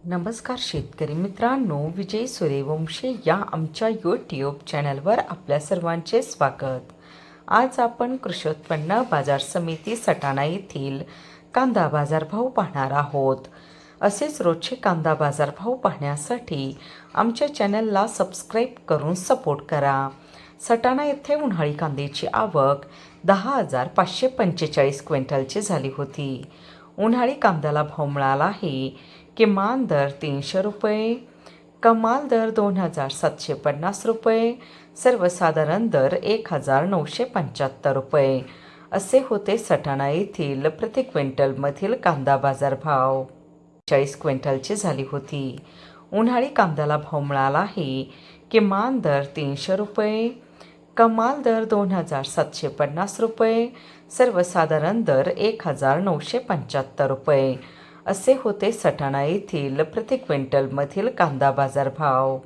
नमस्कार शेतकरी मित्रांनो, विजय सूर्यवंशी या आमच्या यूट्यूब चॅनलवर आपल्या सर्वांचे स्वागत. आज आपण कृषी उत्पन्न बाजार समिती सटाणा येथील कांदा बाजारभाव पाहणार आहोत. असेच रोजचे कांदा बाजारभाव पाहण्यासाठी आमच्या चॅनलला सबस्क्राईब करून सपोर्ट करा. सटाणा येथे उन्हाळी कांद्याची आवक 10,545 क्विंटलची झाली होती. उन्हाळी कांद्याला भाव मिळाला आहे. किमान दर 300 रुपये, कमाल दर 2,750 रुपये, सर्वसाधारण दर 1,975 रुपये असे होते सटाणा येथील प्रति क्विंटलमधील कांदा बाजारभाव. 40 क्विंटलची झाली होती. उन्हाळी कांद्याला भाव मिळाला आहे. किमान दर 300 रुपये, कमाल दर 2,750 रुपये, सर्वसाधारण दर 1,975 रुपये असे होते सटाणा येथील प्रति क्विंटलमधील कांदा बाजारभाव.